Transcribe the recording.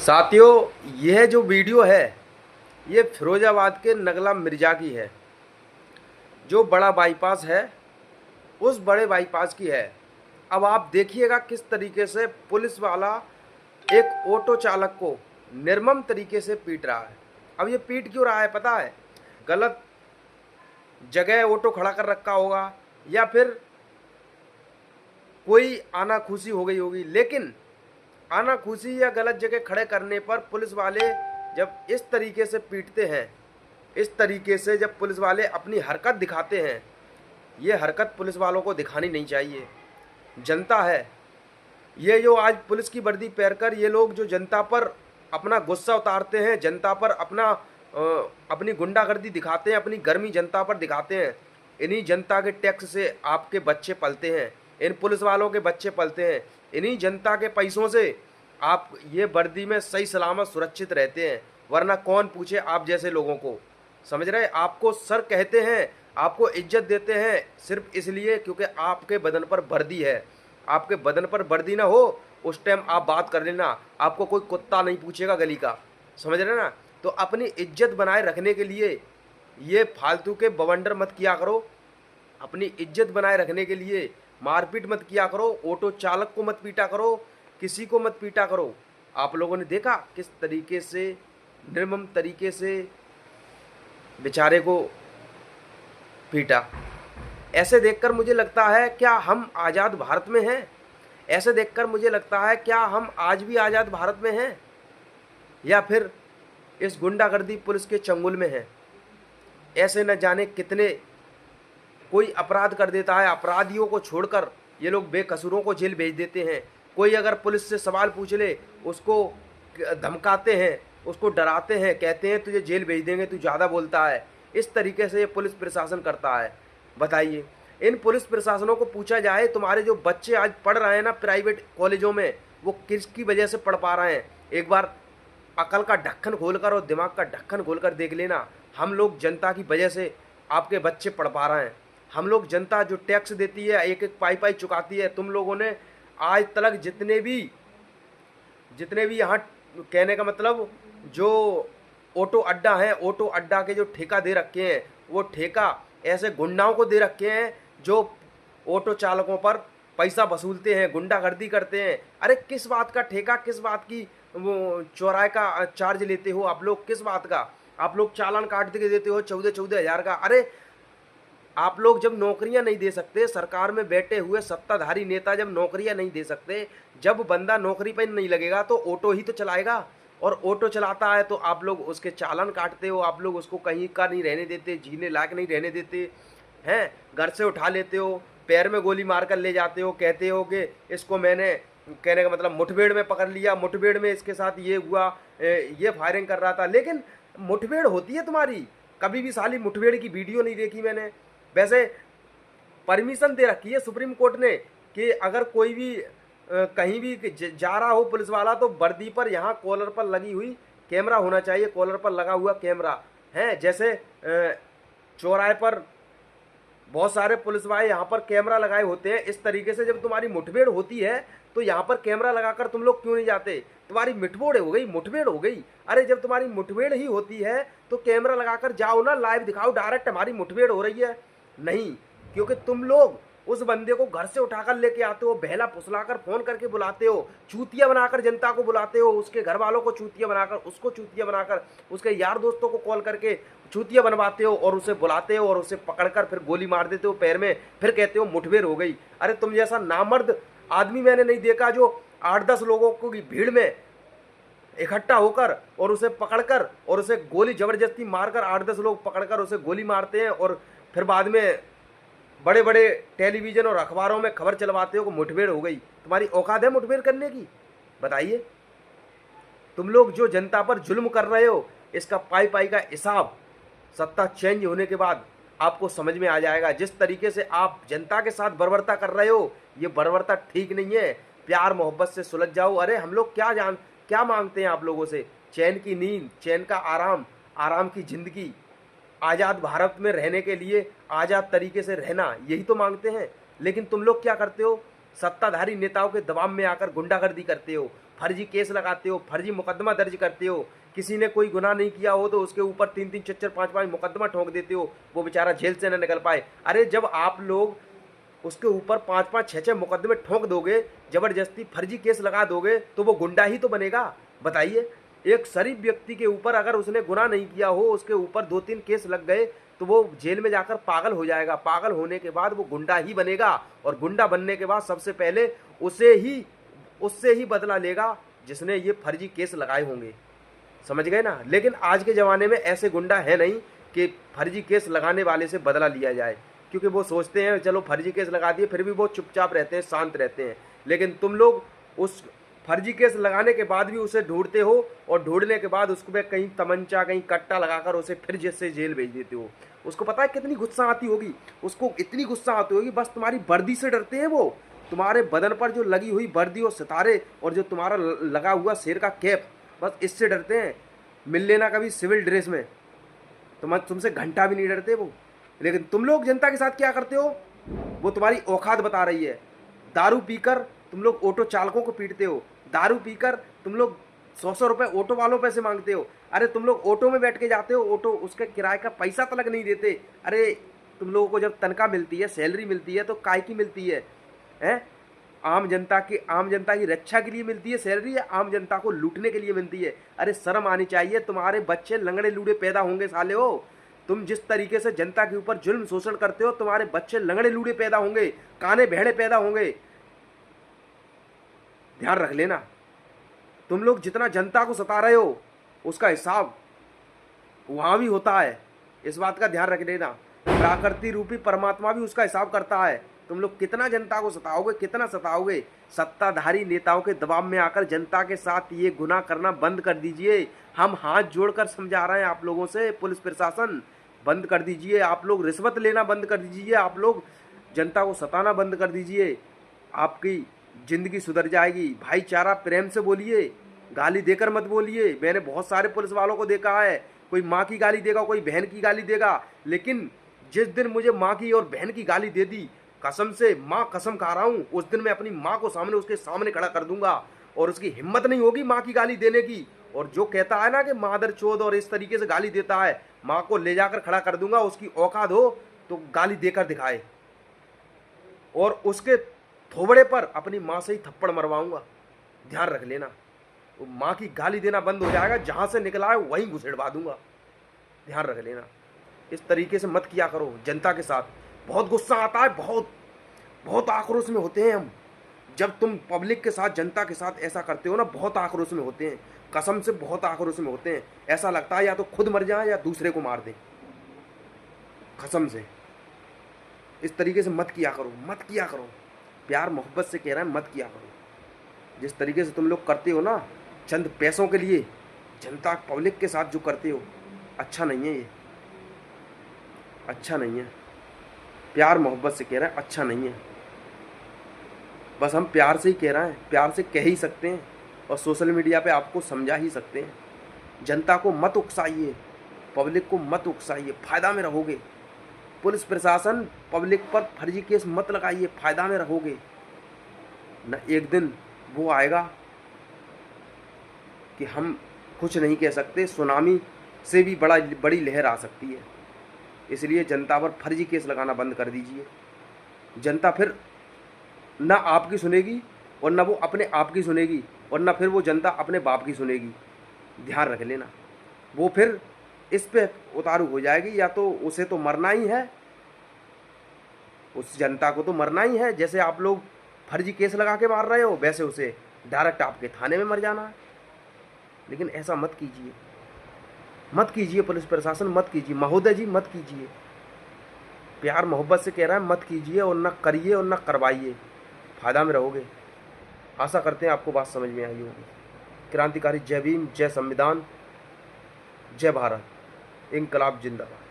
साथियों, यह जो वीडियो है ये फिरोजाबाद के नगला मिर्जा की है। जो बड़ा बाईपास है उस बड़े बाईपास की है। अब आप देखिएगा किस तरीके से पुलिस वाला एक ऑटो चालक को निर्मम तरीके से पीट रहा है। अब ये पीट क्यों रहा है पता है? गलत जगह ऑटो खड़ा कर रखा होगा या फिर कोई आनाखुशी हो गई होगी, लेकिन आनाखुशी या गलत जगह खड़े करने पर पुलिस वाले जब इस तरीके से पीटते हैं, इस तरीके से जब पुलिस वाले अपनी हरकत दिखाते हैं, ये हरकत पुलिस वालों को दिखानी नहीं चाहिए। जनता है ये जो आज पुलिस की वर्दी पहनकर ये लोग जो जनता पर अपना गुस्सा उतारते हैं, जनता पर अपनी गुंडागर्दी दिखाते हैं, अपनी गर्मी जनता पर दिखाते हैं। इन्हीं जनता के टैक्स से आपके बच्चे पलते हैं, इन पुलिस वालों के बच्चे पलते हैं, इन्हीं जनता के पैसों से आप ये वर्दी में सही सलामत सुरक्षित रहते हैं। वरना कौन पूछे आप जैसे लोगों को? समझ रहे? आपको सर कहते हैं, आपको इज्जत देते हैं सिर्फ इसलिए क्योंकि आपके बदन पर वर्दी है। आपके बदन पर वर्दी ना हो उस टाइम आप बात कर लेना, आपको कोई कुत्ता नहीं पूछेगा गली का। समझ रहे ना? तो अपनी इज्जत बनाए रखने के लिए ये फालतू के बवंडर मत किया करो। अपनी इज्जत बनाए रखने के लिए मारपीट मत किया करो, ऑटो चालक को मत पीटा करो, किसी को मत पीटा करो। आप लोगों ने देखा किस तरीके से निर्मम तरीके से बेचारे को पीटा। ऐसे देखकर मुझे लगता है क्या हम आज़ाद भारत में हैं? ऐसे देखकर मुझे लगता है क्या हम आज भी आज़ाद भारत में हैं या फिर इस गुंडागर्दी पुलिस के चंगुल में हैं? ऐसे न जाने कितने कोई अपराध कर देता है, अपराधियों को छोड़कर ये लोग बेकसूरों को जेल भेज देते हैं। कोई अगर पुलिस से सवाल पूछ ले उसको धमकाते हैं, उसको डराते हैं, कहते हैं तुझे जेल भेज देंगे, तू ज़्यादा बोलता है। इस तरीके से ये पुलिस प्रशासन करता है। बताइए, इन पुलिस प्रशासनों को पूछा जाए तुम्हारे जो बच्चे आज पढ़ रहे हैं ना प्राइवेट कॉलेजों में, वो किसकी वजह से पढ़ पा रहे हैं? एक बार अकल का ढक्कन खोलकर और दिमाग का ढक्कन खोलकर देख लेना। हम लोग जनता की वजह से आपके बच्चे पढ़ पा रहे हैं। हम लोग जनता जो टैक्स देती है, एक एक पाई पाई चुकाती है। तुम लोगों ने आज तक जितने भी यहाँ, कहने का मतलब जो ऑटो अड्डा हैं, ऑटो अड्डा के जो ठेका दे रखे हैं, वो ठेका ऐसे गुंडाओं को दे रखे हैं जो ऑटो चालकों पर पैसा वसूलते हैं, गुंडागर्दी करते हैं। अरे किस बात का ठेका, किस बात की वो चौराहे का चार्ज लेते हो आप लोग? किस बात का आप लोग चालान काट के देते हो 14-14 हज़ार का? अरे आप लोग जब नौकरियां नहीं दे सकते, सरकार में बैठे हुए सत्ताधारी नेता जब नौकरियां नहीं दे सकते, जब बंदा नौकरी पर नहीं लगेगा तो ऑटो ही तो चलाएगा। और ऑटो चलाता है तो आप लोग उसके चालान काटते हो, आप लोग उसको कहीं का नहीं रहने देते, जीने लायक नहीं रहने देते हैं। घर से उठा लेते हो, पैर में गोली मार कर ले जाते हो, कहते हो कि इसको मैंने, कहने का मतलब मुठभेड़ में पकड़ लिया, मुठभेड़ में इसके साथ ये हुआ, ये फायरिंग कर रहा था। लेकिन मुठभेड़ होती है तुम्हारी? कभी भी साली मुठभेड़ की वीडियो नहीं देखी मैंने। वैसे परमिशन दे रखी है सुप्रीम कोर्ट ने कि अगर कोई भी कहीं भी जा रहा हो पुलिस वाला तो वर्दी पर यहाँ कॉलर पर लगी हुई कैमरा होना चाहिए, कॉलर पर लगा हुआ कैमरा है। जैसे चौराहे पर बहुत सारे पुलिस वाले यहाँ पर कैमरा लगाए होते हैं, इस तरीके से जब तुम्हारी मुठभेड़ होती है तो यहाँ पर कैमरा लगाकर तुम लोग क्यों नहीं जाते? तुम्हारी मुठभेड़ हो गई, मुठभेड़ हो गई। अरे जब तुम्हारी मुठभेड़ ही होती है तो कैमरा लगाकर जाओ ना, लाइव दिखाओ डायरेक्ट हमारी मुठभेड़ हो रही है। नहीं, क्योंकि तुम लोग उस बंदे को घर से उठाकर लेके आते हो, बहला फुसलाकर फोन करके बुलाते हो, चूतिया बनाकर जनता को बुलाते हो, उसके घर वालों को चूतिया बनाकर, उसको चूतिया बनाकर, उसके यार दोस्तों को कॉल करके चूतिया बनवाते हो और उसे बुलाते हो और उसे पकड़कर फिर गोली मार देते हो पैर में, फिर कहते हो मुठभेड़ हो गई। अरे तुम जैसा नामर्द आदमी मैंने नहीं देखा जो 8-10 लोगों को की भीड़ में इकट्ठा होकर और उसे पकड़कर और उसे गोली जबरदस्ती मारकर, 8-10 लोग पकड़कर उसे गोली मारते हैं और फिर बाद में बड़े बड़े टेलीविज़न और अखबारों में खबर चलवाते हो कि मुठभेड़ हो गई। तुम्हारी औकात है मुठभेड़ करने की? बताइए। तुम लोग जो जनता पर जुल्म कर रहे हो इसका पाई पाई का हिसाब सत्ता चेंज होने के बाद आपको समझ में आ जाएगा। जिस तरीके से आप जनता के साथ बर्बरता कर रहे हो ये बर्बरता ठीक नहीं है। प्यार मोहब्बत से सुलझ जाओ। अरे हम लोग क्या मांगते हैं आप लोगों से? चैन की नींद, चैन का आराम। आराम की ज़िंदगी, आज़ाद भारत में रहने के लिए आज़ाद तरीके से रहना, यही तो मांगते हैं। लेकिन तुम लोग क्या करते हो? सत्ताधारी नेताओं के दबाव में आकर गुंडागर्दी करते हो, फर्जी केस लगाते हो, फर्जी मुकदमा दर्ज करते हो। किसी ने कोई गुनाह नहीं किया हो तो उसके ऊपर 3-3, 4-4, 5-5 मुकदमा ठोक देते हो, वो बेचारा जेल से न निकल पाए। अरे जब आप लोग उसके ऊपर 5-5, 6-6 मुकदमे ठोक दोगे, ज़बरदस्ती फर्जी केस लगा दोगे, तो वो गुंडा ही तो बनेगा। बताइए, एक शरीफ व्यक्ति के ऊपर अगर उसने गुनाह नहीं किया हो, उसके ऊपर 2-3 केस लग गए, तो वो जेल में जाकर पागल हो जाएगा। पागल होने के बाद वो गुंडा ही बनेगा, और गुंडा बनने के बाद सबसे पहले उससे ही बदला लेगा जिसने ये फर्जी केस लगाए होंगे। समझ गए ना? लेकिन आज के ज़माने में ऐसे गुंडा है नहीं कि फर्जी केस लगाने वाले से बदला लिया जाए, क्योंकि वो सोचते हैं चलो फर्जी केस लगा दिए, फिर भी वो चुपचाप रहते हैं, शांत रहते हैं। लेकिन तुम लोग उस फर्जी केस लगाने के बाद भी उसे ढूंढते हो, और ढूंढने के बाद उसको पे कहीं तमंचा, कहीं कट्टा लगाकर उसे फिर जैसे जेल भेज देते हो। उसको पता है कितनी गुस्सा आती होगी, उसको इतनी गुस्सा आती होगी, बस तुम्हारी वर्दी से डरते हैं वो। तुम्हारे बदन पर जो लगी हुई वर्दी और सितारे, और जो तुम्हारा लगा हुआ शेर का कैप, बस इससे डरते हैं। मिल लेना कभी सिविल ड्रेस में, तुमसे घंटा भी नहीं डरते वो। लेकिन तुम लोग जनता के साथ क्या करते हो, वो तुम्हारी औकात बता रही है। दारू पीकर तुम लोग ऑटो चालकों को पीटते हो, दारू पीकर तुम लोग 100-100 रुपये ऑटो वालों पे से मांगते हो। अरे तुम लोग ऑटो में बैठ के जाते हो, ऑटो उसके किराए का पैसा तक नहीं देते। अरे तुम लोगों को जब तनख्वाह मिलती है, सैलरी मिलती है, तो काय की मिलती है? हैं? आम जनता की रक्षा के लिए मिलती है सैलरी, या आम जनता को लूटने के लिए मिलती है? अरे शर्म आनी चाहिए। तुम्हारे बच्चे लंगड़े लूड़े पैदा होंगे साले हो। तुम जिस तरीके से जनता के ऊपर जुल्म शोषण करते हो, तुम्हारे बच्चे लंगड़े लूड़े पैदा होंगे, काने भेड़े पैदा होंगे। ध्यान रख लेना। तुम लोग जितना जनता को सता रहे हो, उसका हिसाब वहां भी होता है, इस बात का ध्यान रख लेना। प्राकृतिक रूपी परमात्मा भी उसका हिसाब करता है। तुम लोग कितना जनता को सताओगे, कितना सताओगे? सत्ताधारी नेताओं के दबाव में आकर जनता के साथ ये गुनाह करना बंद कर दीजिए। हम हाथ जोड़कर समझा रहे हैं आप लोगों से, पुलिस प्रशासन बंद कर दीजिए। आप लोग रिश्वत लेना बंद कर दीजिए, आप लोग जनता को सताना बंद कर दीजिए। आपकी ज़िंदगी सुधर जाएगी। भाईचारा प्रेम से बोलिए, गाली देकर मत बोलिए। मैंने बहुत सारे पुलिस वालों को देखा है, कोई माँ की गाली देगा, कोई बहन की गाली देगा, लेकिन जिस दिन मुझे माँ की और बहन की गाली दे दी, कसम से माँ कसम खा रहा हूँ, उस दिन मैं अपनी माँ को उसके सामने खड़ा कर दूंगा, और उसकी हिम्मत नहीं होगी माँ की गाली देने की। और जो कहता है ना कि मादर चोद और इस तरीके से गाली देता है, माँ को ले जाकर खड़ा कर दूंगा। उसकी औकात हो तो गाली देकर दिखाए, और उसके थोबड़े पर अपनी माँ से ही थप्पड़ मरवाऊंगा। ध्यान रख लेना। वो माँ की गाली देना बंद हो जाएगा, जहाँ से निकला है वहीं घुसेड़वा दूंगा। ध्यान रख लेना। इस तरीके से मत किया करो जनता के साथ। बहुत गुस्सा आता है, बहुत आक्रोश में होते हैं हम। जब तुम पब्लिक के साथ, जनता के साथ ऐसा करते हो ना, बहुत आक्रोश में होते हैं, कसम से बहुत आक्रोश में होते हैं। ऐसा लगता है या तो खुद मर जाए या दूसरे को मार दें, कसम से। इस तरीके से मत किया करो, मत किया करो। प्यार मोहब्बत से कह रहा है, मत किया करो। जिस तरीके से तुम लोग करते हो ना, चंद पैसों के लिए जनता पब्लिक के साथ जो करते हो, अच्छा नहीं है ये, अच्छा नहीं है। प्यार मोहब्बत से कह रहा है, अच्छा नहीं है। बस हम प्यार से ही कह रहे हैं, प्यार से कह ही सकते हैं, और सोशल मीडिया पे आपको समझा ही सकते हैं। जनता को मत उकसाइए, पब्लिक को मत उकसाइए, फ़ायदा में रहोगे। पुलिस प्रशासन पब्लिक पर फर्जी केस मत लगाइए, फ़ायदा में रहोगे न। एक दिन वो आएगा कि हम कुछ नहीं कह सकते, सुनामी से भी बड़ी लहर आ सकती है। इसलिए जनता पर फर्जी केस लगाना बंद कर दीजिए। जनता फिर ना आपकी सुनेगी, और ना वो अपने आप की सुनेगी, और ना फिर वो जनता अपने बाप की सुनेगी। ध्यान रख लेना। वो फिर इस पे उतारू हो जाएगी, या तो उसे तो मरना ही है, उस जनता को तो मरना ही है। जैसे आप लोग फर्जी केस लगा के मार रहे हो, वैसे उसे डायरेक्ट आपके थाने में मर जाना है। लेकिन ऐसा मत कीजिए, मत कीजिए। पुलिस प्रशासन मत कीजिए, महोदय जी मत कीजिए। प्यार मोहब्बत से कह रहा है, मत कीजिए, और ना करिए और ना करवाइए, फ़ायदा में रहोगे। आशा करते हैं आपको बात समझ में आई होगी। क्रांतिकारी जय भीम, जय संविधान, जय भारत, इंकलाब जिंदाबाद।